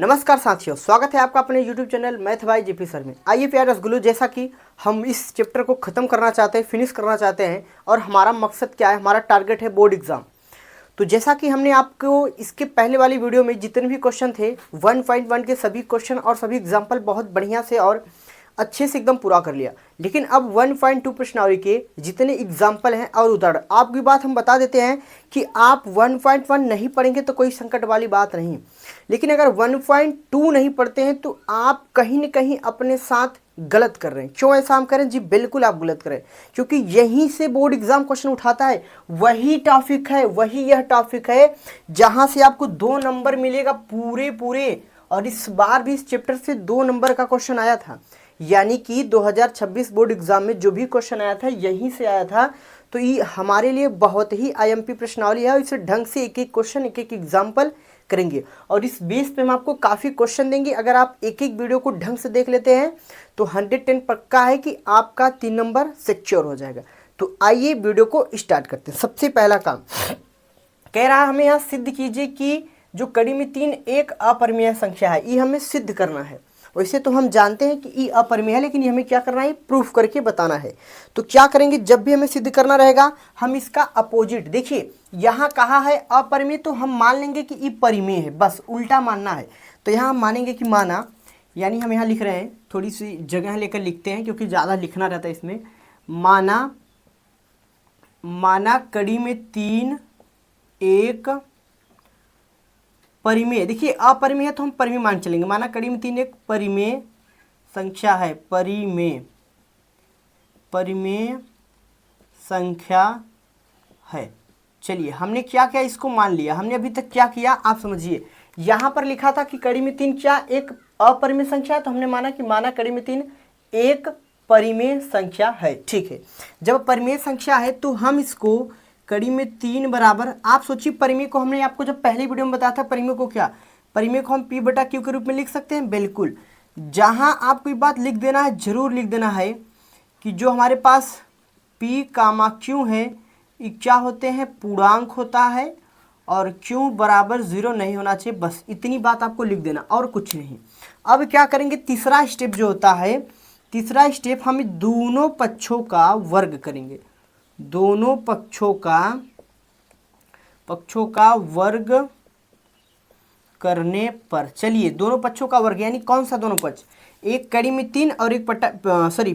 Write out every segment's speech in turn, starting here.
नमस्कार साथियों, स्वागत है आपका अपने YouTube channel math bye GP sir में। आइए प्यारे रसगुल्लो, जैसा कि हम इस चैप्टर को ख़त्म करना चाहते हैं, फिनिश करना चाहते हैं और हमारा मकसद क्या है, हमारा टारगेट है बोर्ड एग्ज़ाम। तो जैसा कि हमने आपको इसके पहले वाली वीडियो में जितने भी क्वेश्चन थे 1.1 के सभी क्वेश्चन और सभी एग्जाम्पल बहुत बढ़िया से और अच्छे से एकदम पूरा कर लिया। लेकिन अब 1.2 प्रश्नावली के जितने एग्जाम्पल हैं और उदाहरण, आपकी बात हम बता देते हैं कि आप 1.1 नहीं पढ़ेंगे तो कोई संकट वाली बात नहीं, लेकिन अगर 1.2 नहीं पढ़ते हैं तो आप कहीं न कहीं अपने साथ गलत कर रहे हैं। क्यों ऐसा हम करें? जी बिल्कुल आप गलत करें, क्योंकि यहीं से बोर्ड एग्जाम क्वेश्चन उठाता है। वही टॉपिक है, वही यह टॉपिक है जहां से आपको 2 नंबर मिलेगा पूरे। और इस बार भी इस चैप्टर से 2 नंबर का क्वेश्चन आया था, यानी कि 2026 बोर्ड एग्जाम में जो भी क्वेश्चन आया था यहीं से आया था। तो ये हमारे लिए बहुत ही आईएमपी प्रश्नावली है और इसे ढंग से एक एक क्वेश्चन, एक एक एग्जाम्पल करेंगे और इस बेस पे हम आपको काफ़ी क्वेश्चन देंगे। अगर आप एक एक वीडियो को ढंग से देख लेते हैं तो 110 पक्का है कि आपका 3 नंबर सिक्योर हो जाएगा। तो आइए वीडियो को स्टार्ट करते हैं। सबसे पहला काम कह रहा है, हमें यहाँ सिद्ध कीजिए कि जो कड़ी में 3 एक अपरिमेय संख्या है। ये हमें सिद्ध करना है। वैसे तो हम जानते हैं कि ई अपरिमेय है, लेकिन ये हमें क्या करना है, प्रूफ करके बताना है। तो क्या करेंगे, जब भी हमें सिद्ध करना रहेगा हम इसका अपोजिट, देखिए यहाँ कहा है अपरिमेय तो हम मान लेंगे कि ई परिमेय है, बस उल्टा मानना है। तो यहाँ हम मानेंगे कि माना, यानी हम यहाँ लिख रहे हैं, थोड़ी सी जगह लेकर लिखते हैं क्योंकि ज़्यादा लिखना रहता है इसमें। माना कड़ी में 3 एक परिमेय, देखिए अपरिमेय है तो हम परिमेय मान चलेंगे। माना कड़ी में 3 एक परिमेय संख्या है, परिमेय संख्या है। चलिए हमने क्या किया, इसको मान लिया। हमने अभी तक क्या किया आप समझिए। यहाँ पर लिखा था कि कड़ी में 3 क्या एक अपरिमेय संख्या है, तो हमने माना कि माना कड़ी में 3 एक परिमेय संख्या है। ठीक है, जब परिमेय संख्या है तो हम इसको कड़ी में 3 बराबर, आप सोचिए परिमेय को हमने आपको जब पहले वीडियो में बताया था, परिमेय को क्या, परिमेय को हम P बटा Q के रूप में लिख सकते हैं। बिल्कुल, जहां आप कोई बात लिख देना है, जरूर लिख देना है कि जो हमारे पास P कामा Q है ये क्या होते हैं, पूर्णांक होता है और Q बराबर 0 नहीं होना चाहिए। बस इतनी बात आपको लिख देना और कुछ नहीं। अब क्या करेंगे, तीसरा स्टेप जो होता है, तीसरा स्टेप हम दोनों पक्षों का वर्ग करेंगे। दोनों पक्षों का वर्ग करने पर, चलिए दोनों पक्षों का वर्ग यानी कौन सा दोनों पक्ष, एक कड़ी में 3 और एक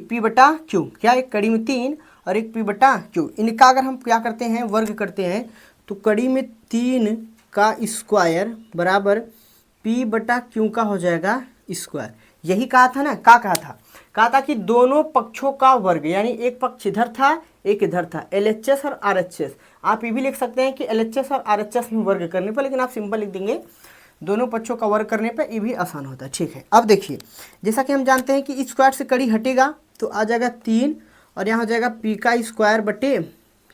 P बटा Q, क्या एक कड़ी में 3 और एक P बटा Q, इनका अगर हम क्या करते हैं, वर्ग करते हैं तो कड़ी में 3 का स्क्वायर बराबर P बटा Q का हो जाएगा स्क्वायर। यही कहा था ना, कहा था कि दोनों पक्षों का वर्ग, यानी एक पक्ष इधर था एक इधर था, LHS और RHS। आप ये भी लिख सकते हैं कि LHS और RHS में वर्ग करने पर, लेकिन आप सिंपल लिख देंगे दोनों पक्षों का वर्ग करने पर, ये भी आसान होता है। ठीक है, अब देखिए जैसा कि हम जानते हैं कि स्क्वायर से कड़ी हटेगा तो आ जाएगा 3 और यहाँ हो जाएगा P का स्क्वायर बटे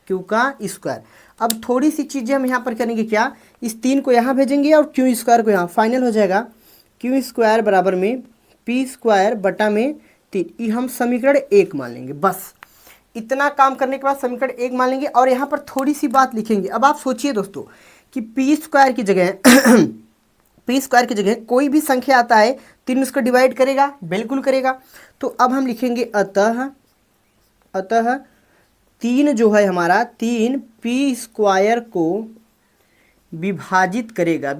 Q का स्क्वायर। अब थोड़ी सी चीज़ें हम यहाँ पर करेंगे, क्या, इस 3 को यहाँ भेजेंगे और Q स्क्वायर को यहाँ, फाइनल हो जाएगा Q स्क्वायर बराबर में P स्क्वायर बटा में 3। ये हम समीकरण 1 मान लेंगे। बस इतना काम करने के बाद समीकरण 1 मान लेंगे और यहाँ पर थोड़ी सी बात लिखेंगे। अब आप सोचिए दोस्तों कि P स्क्वायर की जगह P स्क्वायर की जगह कोई भी संख्या आता है 3 उसको डिवाइड करेगा, बिल्कुल करेगा। तो अब हम लिखेंगे अतः 3 जो है हमारा, 3 P स्क्वायर को विभाजित करेगा,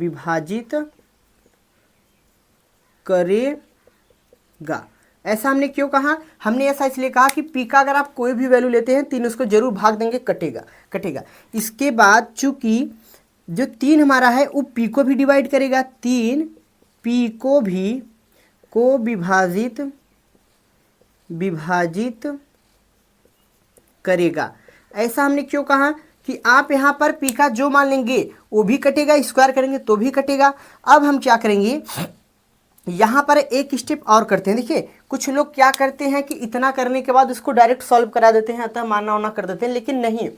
ऐसा हमने क्यों कहा, हमने ऐसा इसलिए कहा कि P का अगर आप कोई भी वैल्यू लेते हैं 3 उसको जरूर भाग देंगे, कटेगा। इसके बाद चूंकि जो 3 हमारा है वो P को भी डिवाइड करेगा, 3 P को विभाजित करेगा। ऐसा हमने क्यों कहा कि आप यहाँ पर P का जो मान लेंगे वो भी कटेगा, स्क्वायर करेंगे तो भी कटेगा। अब हम क्या करेंगे, यहाँ पर एक स्टेप और करते हैं। देखिए कुछ लोग क्या करते हैं कि इतना करने के बाद इसको डायरेक्ट सॉल्व करा देते हैं, अतः मानना होना कर देते हैं, लेकिन नहीं,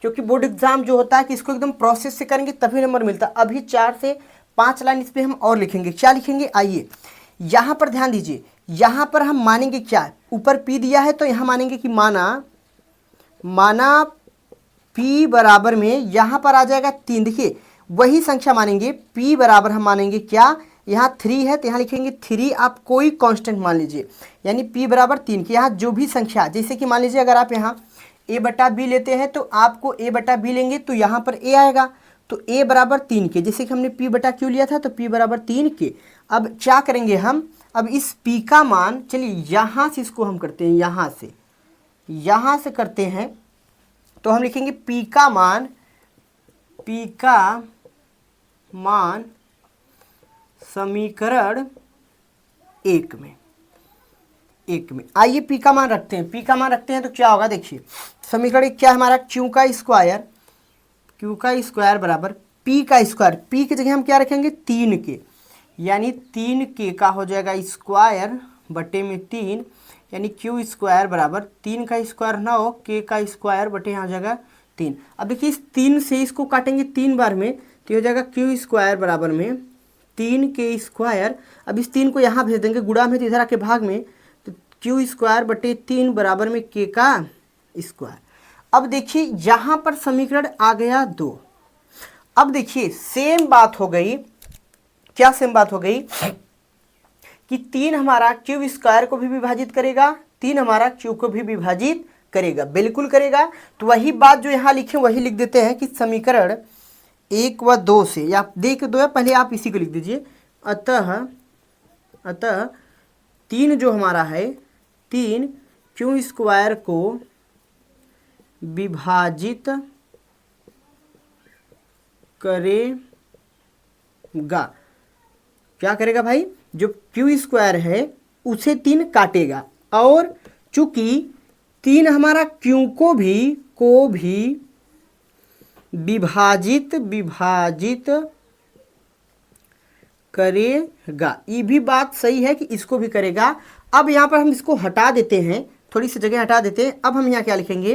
क्योंकि बोर्ड एग्जाम जो होता है कि इसको एकदम प्रोसेस से करेंगे तभी नंबर मिलता है। अभी 4 से 5 लाइन इस पर हम और लिखेंगे। क्या लिखेंगे, आइए यहाँ पर ध्यान दीजिए। यहाँ पर हम मानेंगे क्या, ऊपर P दिया है तो यहाँ मानेंगे कि माना P बराबर में यहाँ पर आ जाएगा 3। देखिए वही संख्या मानेंगे, P बराबर हम मानेंगे क्या, यहाँ 3 है तो यहाँ लिखेंगे 3, आप कोई कांस्टेंट मान लीजिए, यानी p बराबर 3 की यहाँ जो भी संख्या, जैसे कि मान लीजिए अगर आप यहाँ a बटा b लेते हैं तो आपको a बटा b लेंगे तो यहाँ पर a आएगा, तो a बराबर 3 के, जैसे कि हमने p बटा q लिया था तो p बराबर 3 के। अब क्या करेंगे हम, अब इस p का मान, चलिए यहाँ से इसको हम करते हैं, यहाँ से करते हैं, तो हम लिखेंगे p का मान समीकरण 1 में आइए p का मान रखते हैं, तो क्या होगा, देखिए समीकरण क्या है हमारा, q का स्क्वायर बराबर p का स्क्वायर, p की जगह हम क्या रखेंगे 3 के, यानी 3 के का हो जाएगा स्क्वायर बटे में 3, यानी q स्क्वायर बराबर 3 का स्क्वायर 9, k का स्क्वायर बटे यहाँ हो जाएगा 3। अब देखिए इस 3 से इसको काटेंगे 3 बार में तो हो जाएगा q स्क्वायर बराबर में 3 के स्क्वायर। अब इस 3 को यहाँ भेज देंगे गुणा में, तो इधर आके भाग में, तो q स्क्वायर बटे 3 बराबर में k का स्क्वायर। अब देखिए यहाँ पर समीकरण आ गया 2। अब देखिए सेम बात हो गई, क्या सेम बात हो गई कि 3 हमारा q स्क्वायर को भी विभाजित करेगा, 3 हमारा q को भी विभाजित करेगा, बिल्कुल करेगा। तो वही बात जो यहाँ लिखे वही लिख देते हैं कि समीकरण 1 व 2 से, या देख दो या पहले आप इसी को लिख दीजिए, अतः 3 जो हमारा है, 3 q स्क्वायर को विभाजित करेगा। क्या करेगा भाई, जो q स्क्वायर है उसे 3 काटेगा, और चूंकि 3 हमारा q को भी विभाजित करेगा। ये भी बात सही है कि इसको भी करेगा। अब यहाँ पर हम इसको हटा देते हैं, थोड़ी सी जगह हटा देते हैं। अब हम यहाँ क्या लिखेंगे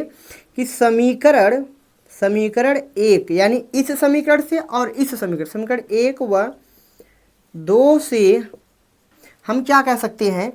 कि समीकरण 1, यानी इस समीकरण से और इस समीकरण 1 व 2 से हम क्या कह सकते हैं,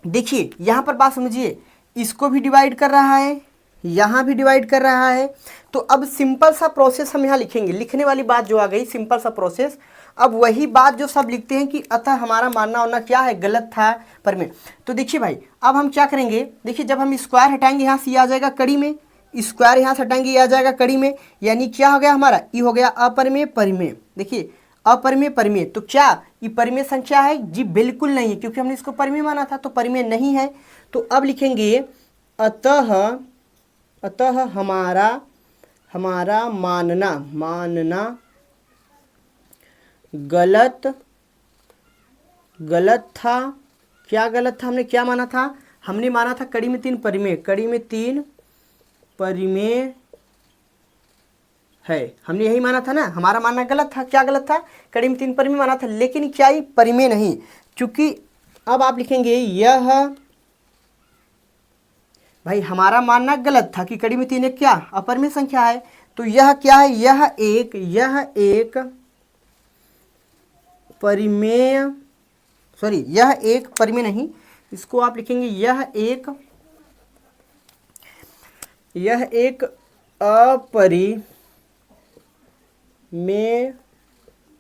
देखिए यहाँ पर बात समझिए, इसको भी डिवाइड कर रहा है, यहाँ भी डिवाइड कर रहा है। तो अब सिंपल सा प्रोसेस हम यहाँ लिखेंगे, लिखने वाली बात जो आ गई सिंपल सा प्रोसेस। अब वही बात जो सब लिखते हैं कि अतः हमारा मानना होना क्या है, गलत था पर में। तो देखिए भाई अब हम क्या करेंगे, देखिए जब हम स्क्वायर हटाएंगे यहाँ से ये आ जाएगा कड़ी में, स्क्वायर यहाँ से हटाएंगे ये आ जाएगा कड़ी में, यानी क्या हो गया हमारा, ये हो गया अपरिमेय परिमेय। देखिए अपरिमेय परिमेय, तो क्या ये परिमेय संख्या है जी, बिल्कुल नहीं है, क्योंकि हमने इसको परिमेय माना था, तो परिमेय नहीं है। तो अब लिखेंगे अतः हमारा मानना गलत था। क्या गलत था, हमने क्या माना था, हमने माना था कड़ी में 3 परिमेय है, हमने यही माना था ना, हमारा मानना गलत था। क्या गलत था, कड़ी में 3 परिमेय माना था, लेकिन क्या ये परिमेय नहीं, क्योंकि अब आप लिखेंगे यह, भाई हमारा मानना गलत था कि कड़ी में 3 एक क्या अपरिमेय संख्या है, तो यह क्या है, यह एक परिमेय, सॉरी यह एक परिमेय नहीं, इसको आप लिखेंगे यह एक अपरिमेय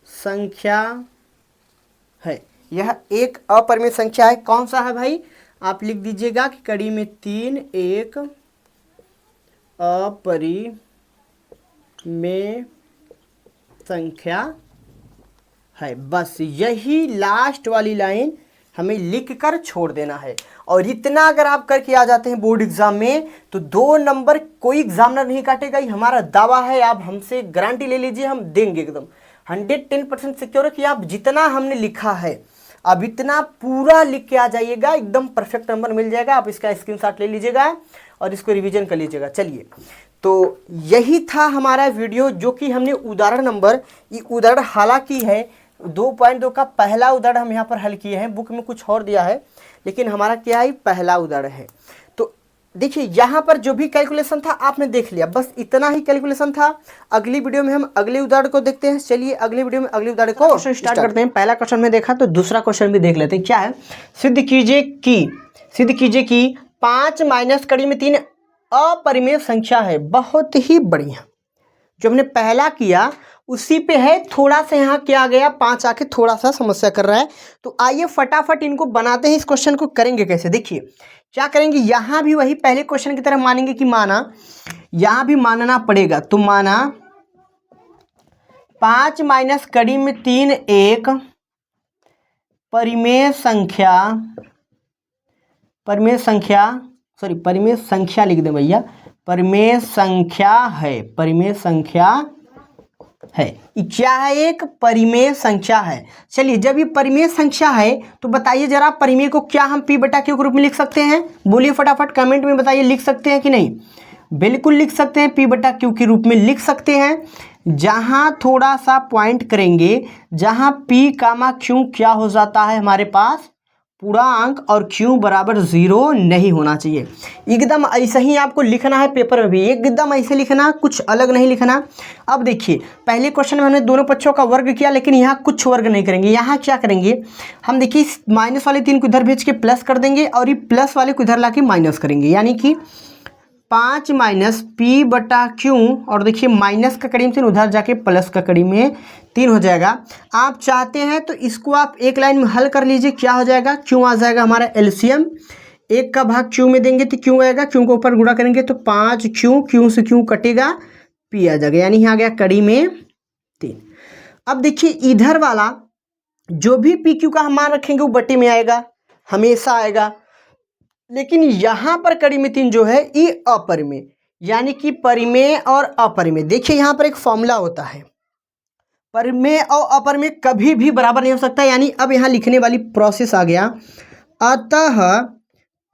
संख्या है, यह एक अपरिमेय संख्या है। कौन सा है भाई, आप लिख दीजिएगा कि कड़ी में 3 एक अपरिमेय संख्या है। बस यही लास्ट वाली लाइन हमें लिख कर छोड़ देना है, और इतना अगर आप करके आ जाते हैं बोर्ड एग्जाम में तो 2 नंबर कोई एग्जामिनर नहीं काटेगा, ये हमारा दावा है। आप हमसे गारंटी ले लीजिए, हम देंगे एकदम 110% सिक्योर है कि आप जितना हमने लिखा है अब इतना पूरा लिख के आ जाइएगा, एकदम परफेक्ट नंबर मिल जाएगा। आप इसका स्क्रीनशॉट ले लीजिएगा और इसको रिवीजन कर लीजिएगा। चलिए, तो यही था हमारा वीडियो, जो कि हमने उदाहरण नंबर, ये उदाहरण हालांकि है 2.2 का पहला उदाहरण हम यहाँ पर हल किए हैं, बुक में कुछ और दिया है, लेकिन हमारा क्या है, पहला उदाहरण है। तो देखिए यहाँ पर जो भी कैलकुलेशन था आपने देख लिया, बस इतना ही कैलकुलेशन था। अगली वीडियो में हम अगले उदाहरण को देखते हैं। चलिए अगली वीडियो में अगले उदाहरण को स्टार्ट करते हैं। पहला क्वेश्चन में देखा तो दूसरा क्वेश्चन भी देख लेते हैं। क्या है, सिद्ध कीजिए कि 5 माइनस कड़ी में 3 अपरिमेय संख्या है। बहुत ही बढ़िया, जो हमने पहला किया उसी पे है, थोड़ा सा यहाँ क्या आ गया 5 आके थोड़ा सा समस्या कर रहा है। तो आइए फटाफट इनको बनाते हैं। इस क्वेश्चन को करेंगे कैसे, देखिए क्या करेंगे, यहाँ भी वही पहले क्वेश्चन की तरह मानेंगे कि माना, यहाँ भी मानना पड़ेगा। तो माना 5 माइनस कड़ी में 3 एक परिमेय संख्या लिख दें भैया, परिमेय संख्या है, परिमेय संख्या है। ये क्या है, एक परिमेय संख्या है। चलिए जब ये परिमेय संख्या है तो बताइए जरा, परिमेय को क्या हम p बटा q के रूप में लिख सकते हैं? बोलिए फटाफट कमेंट में बताइए, लिख सकते हैं कि नहीं? बिल्कुल लिख सकते हैं, p बटा q के रूप में लिख सकते हैं। जहां थोड़ा सा पॉइंट करेंगे, जहां p कामा q क्या हो जाता है हमारे पास पूरा अंक, और q बराबर 0 नहीं होना चाहिए। एकदम ऐसा ही आपको लिखना है पेपर में भी, एकदम ऐसे लिखना, कुछ अलग नहीं लिखना। अब देखिए पहले क्वेश्चन में हमने दोनों पक्षों का वर्ग किया, लेकिन यहाँ कुछ वर्ग नहीं करेंगे। यहाँ क्या करेंगे हम, देखिए माइनस वाले 3 को इधर भेज के प्लस कर देंगे, और ये प्लस वाले को इधर ला के माइनस करेंगे, यानी कि 5 माइनस p बटा q, और देखिए माइनस का कड़ी में 3 उधर जाके प्लस का कड़ी में 3 हो जाएगा। आप चाहते हैं तो इसको आप एक लाइन में हल कर लीजिए, क्या हो जाएगा, q आ जाएगा हमारा एलसीएम, 1 का भाग q में देंगे तो q आएगा, q को ऊपर गुणा करेंगे तो 5q, q से q कटेगा, p आ जाएगा, यानी यहाँ आ गया कड़ी में 3। अब देखिए इधर वाला जो भी पी क्यू का हम मान रखेंगे वो बटे में आएगा, हमेशा आएगा। लेकिन यहाँ पर कड़ी में 3 जो है ये अपरिमेय, यानी कि परिमेय और अपरिमेय। देखिए यहाँ पर एक फॉर्मूला होता है, परिमेय और अपरिमेय कभी भी बराबर नहीं हो सकता, यानी अब यहाँ लिखने वाली प्रोसेस आ गया। अतः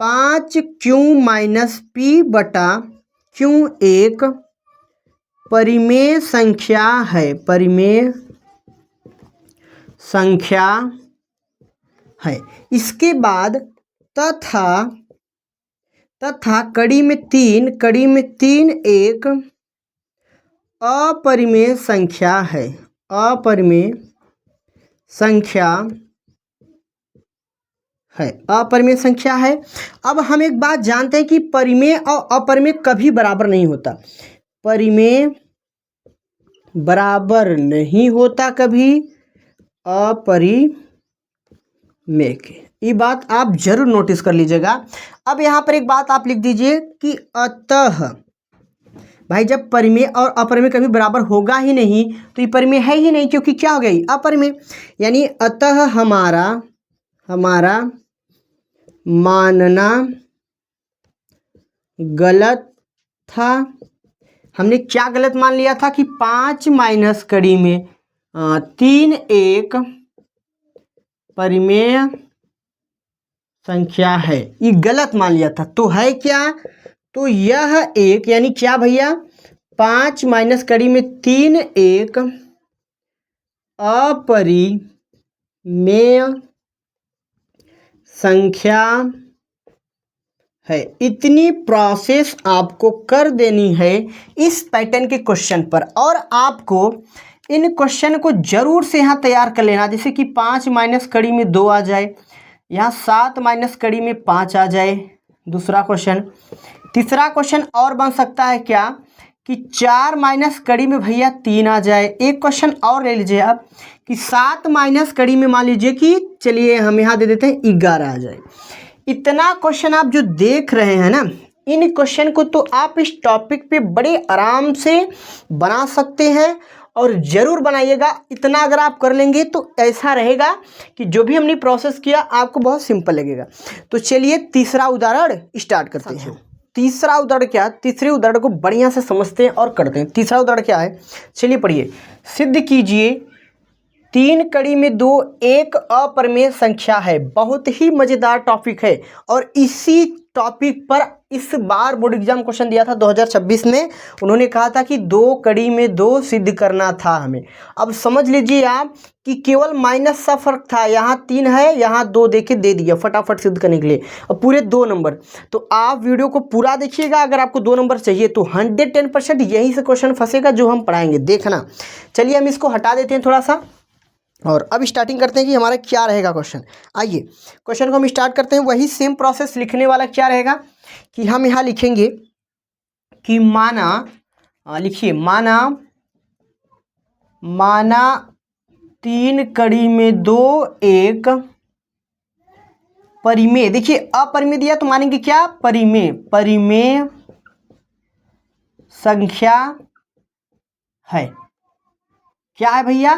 5q माइनस p बटा q एक परिमेय संख्या है, परिमेय संख्या है। इसके बाद तथा कड़ी में 3 एक अपरिमेय संख्या है, अपरिमेय संख्या है, अपरिमेय संख्या है। अब हम एक बात जानते हैं कि परिमेय और अपरिमेय कभी बराबर नहीं होता, परिमेय बराबर नहीं होता कभी अपरिमेय के, ये बात आप जरूर नोटिस कर लीजिएगा। अब यहाँ पर एक बात आप लिख दीजिए कि अतः भाई जब परिमेय और अपरिमेय कभी बराबर होगा ही नहीं तो ये परिमेय है ही नहीं, क्योंकि क्या हो गई अपरिमेय, यानी अतः हमारा मानना गलत था। हमने क्या गलत मान लिया था कि 5 माइनस कड़ी में 3 एक परिमेय संख्या है, ये गलत मान लिया था। तो है क्या, तो यह एक, यानी क्या भैया 5 माइनस कड़ी में 3 एक अपरिमेय संख्या है। इतनी प्रोसेस आपको कर देनी है इस पैटर्न के क्वेश्चन पर, और आपको इन क्वेश्चन को जरूर से यहाँ तैयार कर लेना। जैसे कि 5 माइनस कड़ी में 2 आ जाए, यहाँ 7 माइनस कड़ी में 5 आ जाए, दूसरा क्वेश्चन। तीसरा क्वेश्चन और बन सकता है क्या कि 4 माइनस कड़ी में भैया 3 आ जाए। एक क्वेश्चन और ले लीजिए आप कि 7 माइनस कड़ी में मान लीजिए कि चलिए हम यहाँ दे देते हैं 11 आ जाए। इतना क्वेश्चन आप जो देख रहे हैं ना, इन क्वेश्चन को तो आप इस टॉपिक पे बड़े आराम से बना सकते हैं, और ज़रूर बनाइएगा। इतना अगर आप कर लेंगे तो ऐसा रहेगा कि जो भी हमने प्रोसेस किया आपको बहुत सिंपल लगेगा। तो चलिए तीसरा उदाहरण स्टार्ट करते हैं। तीसरा उदाहरण क्या, तीसरे उदाहरण को बढ़िया से समझते हैं और करते हैं। तीसरा उदाहरण क्या है, चलिए पढ़िए। सिद्ध कीजिए 3 कड़ी में 2 एक अपरिमेय संख्या है। बहुत ही मज़ेदार टॉपिक है, और इसी टॉपिक पर इस बार बोर्ड एग्जाम क्वेश्चन दिया था 2026 में। उन्होंने कहा था कि 2 कड़ी में 2 सिद्ध करना था हमें। अब समझ लीजिए आप कि केवल माइनस सा फर्क था, यहाँ 3 है, यहाँ 2 देके दे दिया फटाफट सिद्ध करने के लिए, और पूरे 2 नंबर। तो आप वीडियो को पूरा देखिएगा, अगर आपको 2 नंबर चाहिए तो 110% यहीं से क्वेश्चन फंसेगा जो हम पढ़ाएंगे, देखना। चलिए हम इसको हटा देते हैं थोड़ा सा, और अब स्टार्टिंग करते हैं कि हमारा क्या रहेगा क्वेश्चन। आइए क्वेश्चन को हम स्टार्ट करते हैं। वही सेम प्रोसेस लिखने वाला क्या रहेगा कि हम यहाँ लिखेंगे कि माना, लिखिए माना माना 3 कड़ी में 2 एक परिमेय। देखिए अपरिमेय दिया तो मानेंगे क्या, परिमेय। परिमेय संख्या है। क्या है भैया,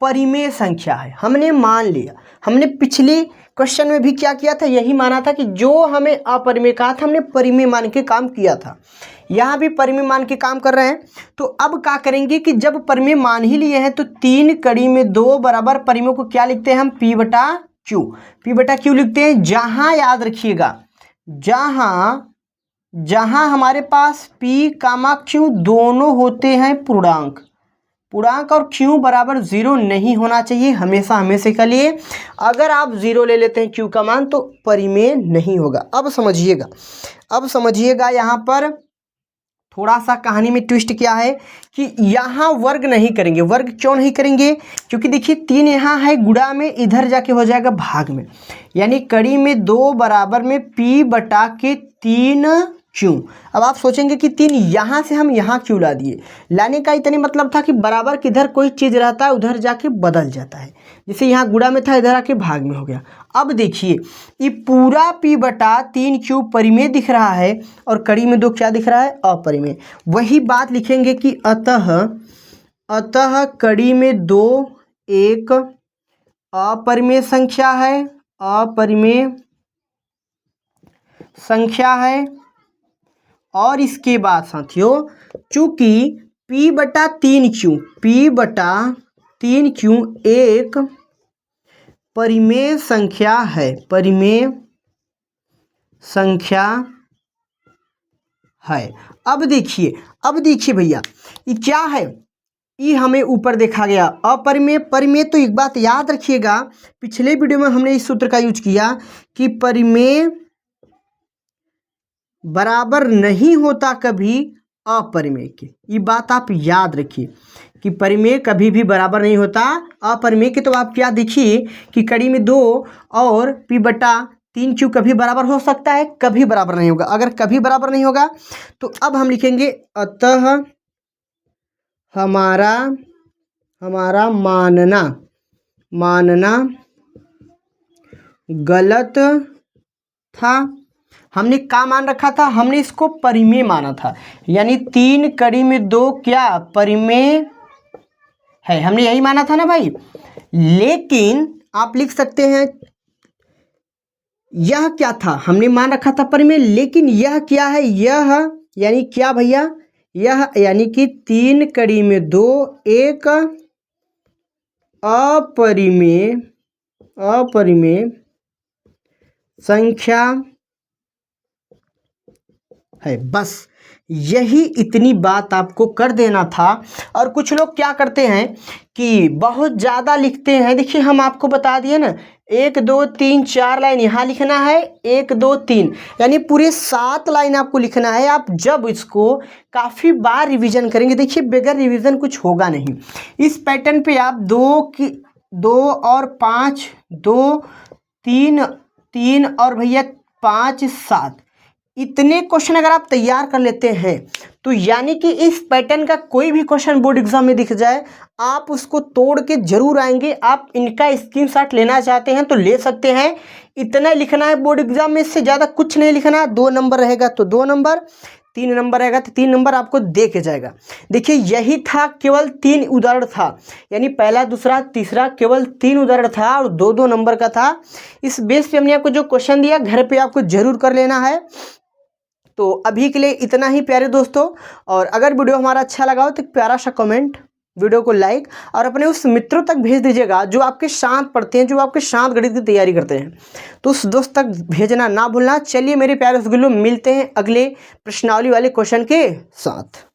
परिमेय संख्या है। हमने मान लिया, हमने पिछले क्वेश्चन में भी क्या किया था, यही माना था कि जो हमें अपरिमेय कहा था हमने परिमेय मान के काम किया था। यहाँ भी परिमेय मान के काम कर रहे हैं। तो अब क्या करेंगे कि जब परिमेय मान ही लिए हैं तो 3 कड़ी में 2 बराबर परिमेय को क्या लिखते हैं हम, P बटा Q। P बटा Q लिखते हैं। जहाँ याद रखिएगा, जहाँ हमारे पास P कामा Q दोनों होते हैं पूर्णांक, पूर्णांक और Q बराबर 0 नहीं होना चाहिए हमेशा हमेशा के लिए। अगर आप 0 ले लेते हैं Q का मान तो परिमेय नहीं होगा। अब समझिएगा यहाँ पर थोड़ा सा कहानी में ट्विस्ट क्या है कि यहाँ वर्ग नहीं करेंगे। वर्ग क्यों नहीं करेंगे, क्योंकि देखिए 3 यहाँ है गुणा में, इधर जाके हो जाएगा भाग में, यानी कड़ी में 2 बराबर में P बटा के 3 क्यों। अब आप सोचेंगे कि 3 यहाँ से हम यहाँ क्यों ला दिए। लाने का इतने मतलब था कि बराबर किधर कोई चीज़ रहता है उधर जाके बदल जाता है। जैसे यहाँ गुणा में था, इधर आके भाग में हो गया। अब देखिए ये पूरा P बटा 3 क्यू परिमेय दिख रहा है और कड़ी में 2 क्या दिख रहा है, अपरिमेय। वही बात लिखेंगे कि अतः कड़ी में 2 एक अपरिमेय संख्या है, अपरिमेय संख्या है। और इसके बाद साथियों चूंकि P बटा 3 क्यू एक परिमेय संख्या है, परिमेय संख्या है। अब देखिए भैया ये क्या है, ये हमें ऊपर देखा गया अपरिमेय। परिमेय तो एक बात याद रखिएगा, पिछले वीडियो में हमने इस सूत्र का यूज किया कि परिमेय बराबर नहीं होता कभी अपरिमेय के। ये बात आप याद रखिए कि परिमेय कभी भी बराबर नहीं होता अपरिमेय के। तो आप क्या देखिए कि कड़ी में 2 और P बटा 3 क्यू कभी बराबर हो सकता है, कभी बराबर नहीं होगा। अगर कभी बराबर नहीं होगा तो अब हम लिखेंगे अतः हमारा मानना गलत था। हमने क्या मान रखा था, हमने इसको परिमेय माना था, यानी 3 कड़ी में 2 क्या परिमेय है, हमने यही माना था ना भाई। लेकिन आप लिख सकते हैं यह क्या था, हमने मान रखा था परिमेय, लेकिन यह क्या है, यह यानी क्या भैया, यह यानी कि 3 कड़ी में 2 एक अपरिमेय संख्या है। बस यही इतनी बात आपको कर देना था। और कुछ लोग क्या करते हैं कि बहुत ज़्यादा लिखते हैं। देखिए हम आपको बता दिए ना, 1 2 3 4 लाइन यहाँ लिखना है, 1 2 3 यानी पूरे 7 लाइन आपको लिखना है। आप जब इसको काफ़ी बार रिवीजन करेंगे, देखिए बगैर रिवीजन कुछ होगा नहीं। इस पैटर्न पे आप 2 और 5 2 3 और भैया 5 7 इतने क्वेश्चन अगर आप तैयार कर लेते हैं तो यानी कि इस पैटर्न का कोई भी क्वेश्चन बोर्ड एग्जाम में दिख जाए आप उसको तोड़ के जरूर आएंगे। आप इनका स्क्रीनशॉट लेना चाहते हैं तो ले सकते हैं। इतना लिखना है बोर्ड एग्जाम में, इससे ज़्यादा कुछ नहीं लिखना। 2 नंबर रहेगा तो 2 नंबर, 3 नंबर रहेगा तो 3 नंबर आपको दे के जाएगा। देखिए यही था, केवल 3 उदाहरण था, यानी पहला दूसरा तीसरा केवल 3 उदाहरण था और 2 नंबर का था। इस बेस पे हमने आपको जो क्वेश्चन दिया घर पे आपको जरूर कर लेना है। तो अभी के लिए इतना ही प्यारे दोस्तों। और अगर वीडियो हमारा अच्छा लगा हो तो प्यारा सा कमेंट, वीडियो को लाइक और अपने उस मित्रों तक भेज दीजिएगा जो आपके साथ पढ़ते हैं, जो आपके साथ गणित की तैयारी करते हैं, तो उस दोस्त तक भेजना ना भूलना। चलिए मेरे प्यारे रसगुल्लों, मिलते हैं अगले प्रश्नावली वाले क्वेश्चन के साथ।